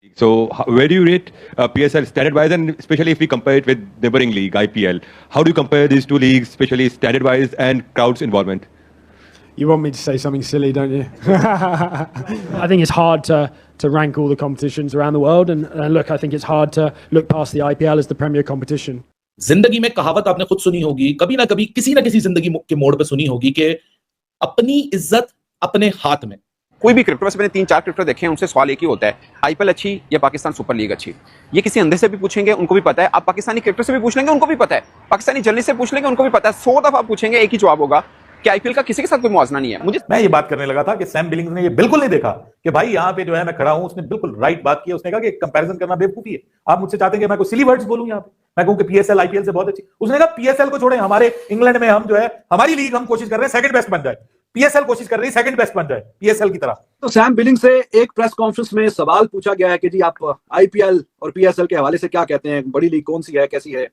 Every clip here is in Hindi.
So, where do you rate PSL standard-wise, and especially if we compare it with neighboring league IPL? How do you compare these two leagues, especially standard-wise and crowds involvement? You want me to say something silly, don't you? I think it's hard to rank all the competitions around the world, and look, I think it's hard to look past the IPL as the premier competition. जिंदगी में कहावत आपने खुद सुनी होगी, कभी ना कभी किसी ना किसी जिंदगी के मोड़ पे सुनी होगी कि अपनी इज्जत अपने हाथ में। कोई भी क्रिकेटर, वैसे मैंने 3-4 क्रिकेटर देखे हैं, उनसे सवाल एक ही होता है, आईपीएल अच्छी या पाकिस्तान सुपर लीग अच्छी? ये किसी अंधे से भी पूछेंगे उनको भी पता है, आप पाकिस्तानी क्रिकेटर से भी पूछ लेंगे उनको भी पता है, पाकिस्तानी जर्नलिस्ट से पूछ लेंगे उनको भी पता है, 100 दफा पूछेंगे एक ही जवाब होगा कि आईपीएल का किसी के साथ कोई मुआवजा नहीं है। मैं ये बात करने लगा था कि सैम बिलिंग्स ने ये बिल्कुल नहीं देखा कि भाई यहाँ पे जो है मैं खड़ा हूं, उसने बिल्कुल राइट बात की। उसने कहा कि कंपैरिजन करना बेवकूफी है। आप मुझसे चाहते हैं कि मैं कोई सिली वर्ड्स बोलूं यहाँ पे, मैं कहूं कि पीएसएल आईपीएल से बहुत अच्छी। उसने कहा पीएसएल को छोड़े, हमारे इंग्लैंड में हम जो है हमारी लीग हम कोशिश कर रहे हैं सेकंड बेस्ट बन जाए, पीएसएल कोशिश कर रही है सेकंड बेस्ट बन जाए पीएसएल की तरह। तो सैम बिलिंग से एक प्रेस कॉन्फ्रेंस में सवाल पूछा गया है कि जी आप आईपीएल और पीएसएल के हवाले से क्या कहते हैं, बड़ी लीग कौन सी है, कैसी है?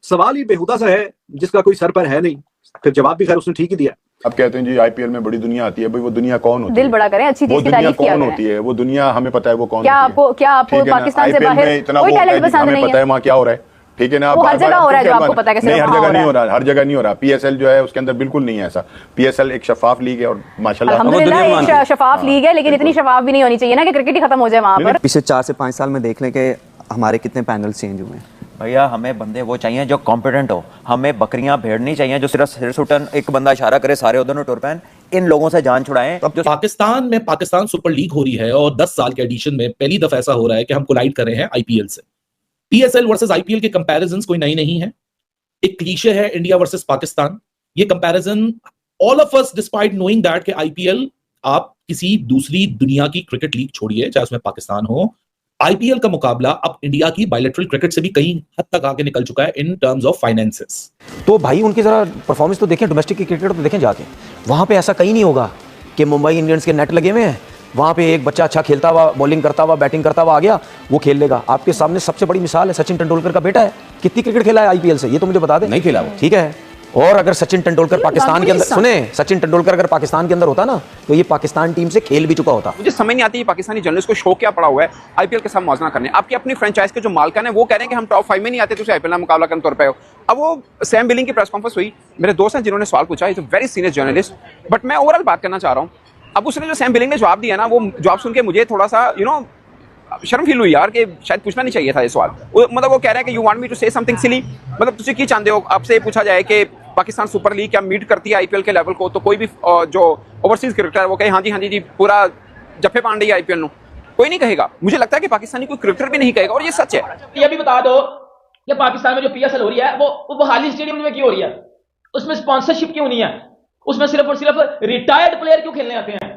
सवाल ही बेहुदा सा है जिसका कोई सर पर है नहीं। फिर जवाब भी खैर उसने ठीक ही दिया। अब कहते हैं जी आईपीएल में बड़ी दुनिया आती है, भाई वो दुनिया कौन होती है? दिल बड़ा करें, अच्छी चीज की तारीफ किया कौन होती है? वो दुनिया हमें पता है वो कौन क्या होती आपको क्या आपको पाकिस्तान से बाहर कोई टैलेंट पसंद नहीं है? पता है वहाँ क्या हो रहा है, ठीक है ना? वो हर जगह हो रहा है जो आपको पता है। नहीं, हर जगह नहीं हो रहा, हर जगह नहीं हो रहा। पीएसएल जो है उसके अंदर बिल्कुल नहीं है ऐसा। पीएसएल एक शफाफ लीग है और माशाल्लाह अल्हम्दुलिल्लाह एक शफाफ लीग है, लेकिन इतनी शफाफ भी नहीं होनी चाहिए ना कि क्रिकेट ही खत्म हो जाए वहां पर। पिछले 4 से 5 साल में देख लें कि हमारे कितने पैनल चेंज हुए हैं। भैया हमें बंदे वो चाहिए जो कॉम्पिटेंट हो, हमें बकरियां भेड़ नहीं चाहिए जो सिर्फ सिर सुटन एक बंदा इशारा करे सारे उधर टुर पैन। इन लोगों से जान छुड़ाएं। अब जो पाकिस्तान में पाकिस्तान सुपर लीग हो रही है और 10 साल के एडिशन में पहली दफा ऐसा हो रहा है कि हम कोलाइड कर रहे हैं आईपीएल से। पीएसएल वर्सेस आईपीएल के कंपैरिजंस कोई नई नहीं है, एक क्लीशे है इंडिया वर्सेस पाकिस्तान। ये comparison all of us despite knowing that कि आईपीएल आप किसी दूसरी दुनिया की क्रिकेट लीग छोड़िए, चाहे उसमें पाकिस्तान हो, आईपीएल का मुकाबला अब इंडिया की बायलैटरल क्रिकेट से भी कहीं हद तक आगे निकल चुका है इन टर्म्स ऑफ फाइनेंसेस। तो भाई उनकी जरा परफॉर्मेंस तो देखें, डोमेस्टिक क्रिकेट तो देखें जाके। वहां पे ऐसा कहीं नहीं होगा कि मुंबई इंडियंस के नेट लगे हुए हैं, वहां पे एक बच्चा अच्छा खेलता हुआ, बॉलिंग करता हुआ, बैटिंग करता हुआ आ गया, वो खेल लेगा। आपके सामने सबसे बड़ी मिसाल है सचिन तेंदुलकर का बेटा है। कितनी क्रिकेट खेला है आईपीएल से, ये तो मुझे बता दें। नहीं खेला वो, ठीक है। और अगर सचिन तेंदुलकर पाकिस्तान के अंदर, सुने, सचिन तेंदुलकर अगर पाकिस्तान के अंदर होता ना तो ये पाकिस्तान टीम से खेल भी चुका होता। मुझे समझ नहीं आती है पाकिस्तानी जर्नलिस्ट को शौक क्या पड़ा हुआ है आईपीएल के साथ मौजना करने। आपकी अपनी फ्रेंचाइज के जो मालिकान है वो कह रहे हैं कि हम टॉप 5 में नहीं आते, तो आईपीएल में मुकाबला करने तौर पे हो। अब वो सैम बिलिंग की प्रेस कॉन्फ्रेंस हुई, मेरे दोस्त हैं जिन्होंने सवाल पूछा, is a very senior journalist, but मैं ओवरऑल बात करना चाह रहा हूँ। अब उसने जो सैम बिलिंग ने जवाब दिया ना, वो जवाब सुन के मुझे थोड़ा सा शर्म फील हुई यार कि शायद पूछना नहीं चाहिए था ये सवाल। मतलब वो कह रहे हैं कि you want me to say something silly, मतलब तुझे क्या चाहते हो, आपसे पूछा जाए कि पाकिस्तान सुपर लीग क्या मीट करती है आईपीएल के लेवल को, तो कोई भी जो ओवरसीज क्रिकेटर है वो कहे हाँ जी पूरा जफ्फे पांडे ही आईपीएल नो, कोई नहीं कहेगा। मुझे लगता है कि पाकिस्तानी कोई क्रिकेटर भी नहीं कहेगा, और ये सच है। ये भी बता दो कि पाकिस्तान में जो पीएसएल हो रही है वो हाली स्टेडियम में क्यों हो रही है, उसमें स्पॉन्सरशिप क्यों नहीं है, उसमें सिर्फ और सिर्फ रिटायर्ड प्लेयर क्यों खेलने आते हैं?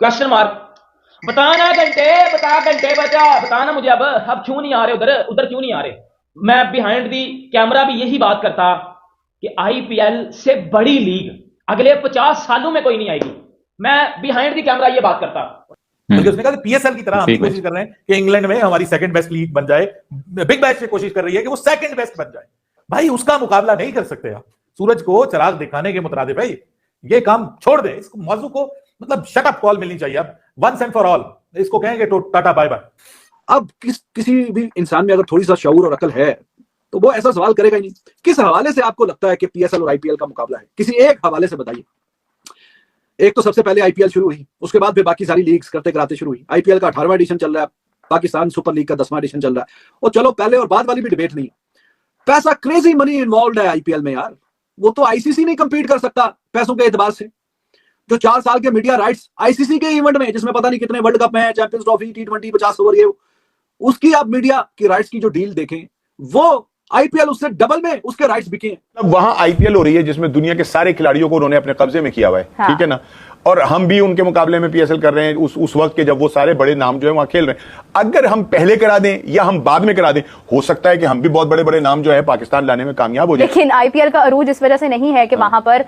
Question mark. बताना मुझे अब क्यों नहीं आ रहे उधर क्यों नहीं आ रहे? मैं बिहाइंड दी कैमरा भी यही बात करता कि आईपीएल से बड़ी लीग अगले 50 सालों में कोई नहीं आएगी। मैं बिहाइंड दी कैमरा ये बात करता। बल्कि उसने कहा कि पीएसएल की तरह हम कोशिश कर रहे हैं कि इंग्लैंड में हमारी सेकंड बेस्ट लीग बन जाए। बिग बैश से कोशिश कर रही है कि वो सेकंड बेस्ट बन जाए। भाई उसका मुकाबला नहीं कर सकते आप। सूरज को चिराग दिखाने के मुताबिक भाई ये काम छोड़ दे, इसको मौजू को मतलब शट अप कॉल मिलनी चाहिए अब, वंस एंड फॉर ऑल। इसको कहेंगे तो टाटा बाय बाय। अब किसी भी इंसान में अगर थोड़ी सा शऊर और अकल है तो वो ऐसा सवाल करेगा ही नहीं। किस हवाले से आपको लगता है कि पीएसएल और आईपीएल का मुकाबला है? किसी एक हवाले से बताइए। एक तो सबसे पहले आईपीएल शुरू हुई, उसके बाद फिर बाकी सारी लीग्स करते कराते शुरू हुई। आईपीएल का 18वां एडिशन चल रहा है, पाकिस्तान सुपर लीग का 10वां एडिशन चल रहा है। और चलो पहले और बाद वाली भी डिबेट नहीं, पैसा क्रेजी मनी इन्वॉल्व है आईपीएल में यार। वो तो आईसीसी नहीं कंपीट कर सकता पैसों के एतबार से। जो 4 साल के मीडिया राइट्स आईसीसी के इवेंट में, जिसमें पता नहीं कितने वर्ल्ड कप में, चैंपियंस ट्रॉफी, टी20, 50 ओवर, ये उसकी आप मीडिया की राइट्स की जो डील देखें, वो आईपीएल उससे डबल में उसके राइट्स बिके हैं। वहां आईपीएल हो रही है जिसमें दुनिया के सारे खिलाड़ियों को उन्होंने अपने कब्जे में किया हुआ है। हाँ। ठीक है ना? और हम भी उनके मुकाबले में पीएसएल कर रहे हैं उस वक्त के जब वो सारे बड़े नाम जो है वहां खेल रहे हैं। अगर हम पहले करा दें या हम बाद में करा दें, हो सकता है कि हम भी बहुत बड़े बड़े नाम जो है पाकिस्तान लाने में कामयाब हो जाए। लेकिन आईपीएल का अरूज इस वजह से नहीं है कि वहां पर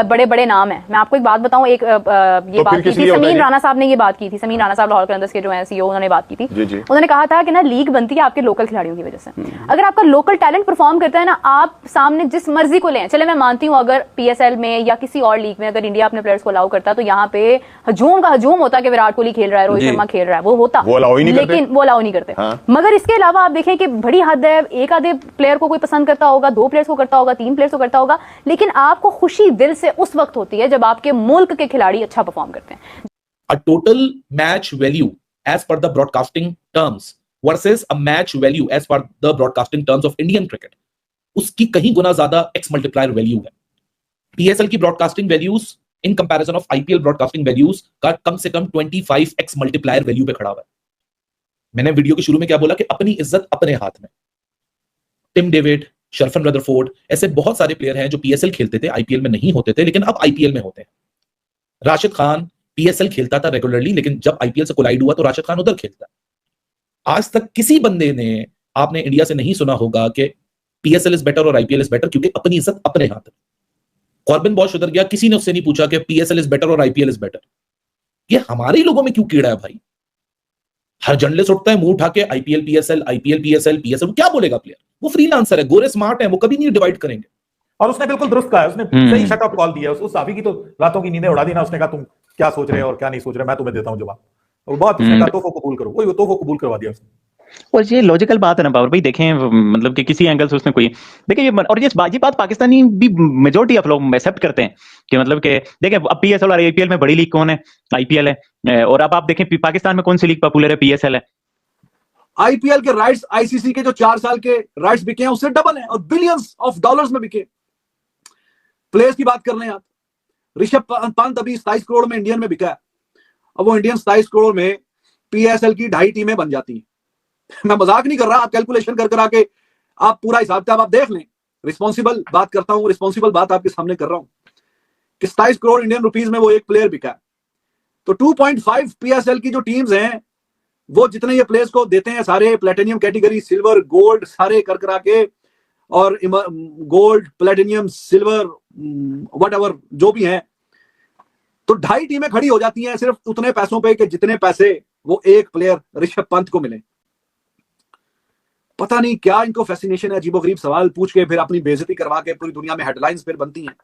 बड़े बड़े नाम है। मैं आपको एक बात बताऊं, एक ये बात की थी समीर राणा साहब ने, ये बात की थी समीर राणा साहब लाहौर कलंदर्स के जो है सीईओ, उन्होंने बात की थी। उन्होंने कहा था कि ना लीग बनती है आपके लोकल खिलाड़ियों की वजह से। अगर आपका लोकल टैलेंट परफॉर्म करता है ना, आप सामने जिस मर्जी को लें, चले मैं मानती हूँ अगर पीएसएल में या किसी और लीग में अगर इंडिया अपने प्लेयर्स को अलाउ करता तो तो यहाँ पे हजूम का हजूम होता कि विराट कोहली खेल रहा है, रोहित शर्मा खेल रहा है, वो होता, लेकिन वो अलाउ नहीं करते। मगर इसके अलावा आप देखें कि बड़ी हद है, एक आधे प्लेयर को कोई पसंद करता होगा, 2 प्लेयर्स को करता होगा, 3 प्लेयर्स को करता होगा, लेकिन आपको खुशी दिल से उस वक्त होती है जब आपके मुल्क के खिलाड़ी अच्छा परफॉर्म करते हैं। A total match value as per the broadcasting terms versus a match value as per the broadcasting terms of Indian cricket, उसकी कहीं गुना ज्यादा X multiplier value है। PSL की broadcasting values in comparison of IPL broadcasting values का कम से कम 25x multiplier value पे खड़ा हुआ है। मैंने वीडियो के शुरू में क्या बोला कि अपनी इज्जत अपने हाथ में। टिम डेविड, शर्फन रदरफोर्ड, ऐसे बहुत सारे प्लेयर हैं जो PSL खेलते थे, IPL में नहीं होते थे, लेकिन अब IPL में होते हैं। राशिद खान PSL खेलता था रेगुलरली, लेकिन जब IPL से कोलाइड हुआ तो राशिद खान उधर खेलता है। आज तक किसी बंदे ने, आपने इंडिया से नहीं सुना होगा कि PSL इज बेटर और IPL इज बेटर, क्योंकि अपनी इज्जत अपने हाथ में। कॉर्बिन बॉश उधर गया, किसी ने उससे नहीं पूछा कि PSL इज बेटर और IPL इज बेटर। ये हमारे ही लोगों में क्यों कीड़ा है भाई? हर जर्नलिस्ट उठता है मुंह उठा के IPL PSL IPL PSL PSL, क्या बोलेगा प्लेयर? वो फ्रीलांसर है, गोरे स्मार्ट है, वो कभी नहीं डिवाइड करेंगे। और उसने बिल्कुल दुरुस्त कहा है, उसने सही शट आउट कॉल दिया। उस साफी की तो रातों की नींदें उड़ा दी ना। उसने कहा तुम क्या सोच रहे हो और क्या नहीं सोच रहे, मैं तुम्हें देता हूं जवाब। और बहुत उसने कहा तोहफा कबूल करो, वही तोहफा कबूल करवा दिया उसने। और ये लॉजिकल बात है ना बाबर भाई, देखें मतलब कि किसी एंगल से उसने कोई देखिए ये, और ये बात पाकिस्तानी भी मेजोरिटी ऑफ लोग एक्सेप्ट करते हैं कि मतलब कि देखें अब PSL और IPL में बड़ी लीग कौन है? IPL है। और अब आप देखें पाकिस्तान में कौन सी लीग पॉपुलर है? PSL है। IPL के राइट्स ICC के जो 4 साल के राइट्स बिके हैं उससे डबल है और बिलियंस ऑफ डॉलर्स में बिके। प्लेयर्स की बात कर रहे हैं आप, ऋषभ पंत अभी 27 करोड़ में इंडियन में बिका है। अब वो इंडियन 27 करोड़ में PSL की 2.5 टीमें बन जाती हैं। मैं मजाक नहीं कर रहा, आप कैलकुलेशन कर आके आप पूरा हिसाब किताब आप देख लें। रिस्पॉन्सिबल बात करता हूं, रिस्पॉन्सिबल बात आपके सामने कर रहा हूं कि 27 करोड़ इंडियन रुपीस में वो एक प्लेयर बिका है। तो 2.5 PSL की जो टीम्स हैं वो जितने ये प्लेयर्स को देते हैं सारे, प्लेटिनियम कैटेगरी, सिल्वर, गोल्ड सारे कर करा के, और गोल्ड, प्लेटिनियम, सिल्वर, व्हाटएवर जो भी हैं, तो 2.5 टीमें खड़ी हो जाती हैं सिर्फ उतने पैसों पे कि जितने पैसे वो एक प्लेयर ऋषभ पंत को मिले। पता नहीं क्या इनको फैसिनेशन है, अजीबोगरीब सवाल पूछ के फिर अपनी बेइज्जती करवा के पूरी दुनिया में हेडलाइंस फिर बनती हैं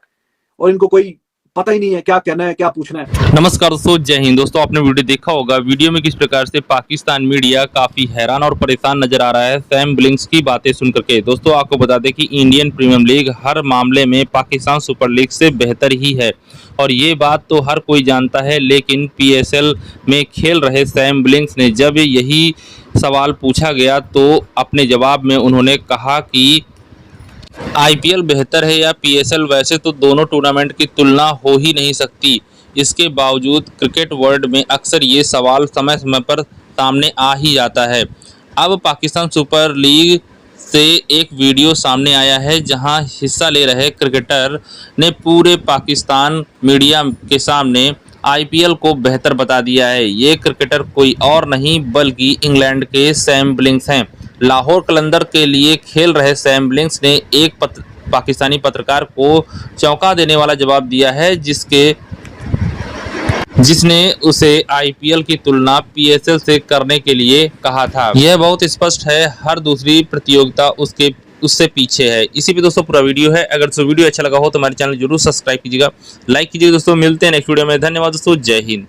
और इनको कोई पता ही नहीं है क्या कहना है क्या पूछना है। नमस्कार दोस्तों, जय हिंद। दोस्तों आपने वीडियो देखा होगा, वीडियो में किस प्रकार से पाकिस्तान मीडिया काफी हैरान और परेशान नजर आ रहा है सैम बिलिंग्स की बातें सुनकर के। दोस्तों आपको बता दें कि इंडियन प्रीमियर लीग हर मामले में पाकिस्तान सुपर लीग से बेहतर ही है और ये बात तो हर कोई जानता है, लेकिन PSL में खेल रहे सैम बिलिंग्स ने जब यही सवाल पूछा गया तो अपने जवाब में उन्होंने कहा कि IPL बेहतर है या PSL, वैसे तो दोनों टूर्नामेंट की तुलना हो ही नहीं सकती। इसके बावजूद क्रिकेट वर्ल्ड में अक्सर ये सवाल समय समय पर सामने आ ही जाता है। अब पाकिस्तान सुपर लीग से एक वीडियो सामने आया है जहां हिस्सा ले रहे क्रिकेटर ने पूरे पाकिस्तान मीडिया के सामने IPL को बेहतर बता दिया है। ये क्रिकेटर कोई और नहीं बल्कि इंग्लैंड के सैम बिलिंग्स हैं। लाहौर कलंदर के लिए खेल रहे सैम बिलिंग्स ने एक पाकिस्तानी पत्रकार को चौंका देने वाला जवाब दिया है जिसने उसे IPL की तुलना PSL से करने के लिए कहा था। यह बहुत स्पष्ट है, हर दूसरी प्रतियोगिता उससे पीछे है। इसी पे दोस्तों पूरा वीडियो है। अगर दोस्तों वीडियो अच्छा लगा हो तो हमारे चैनल जरूर सब्सक्राइब कीजिएगा, लाइक कीजिएगा। दोस्तों मिलते हैं नेक्स्ट वीडियो में। धन्यवाद दोस्तों, जय हिंद।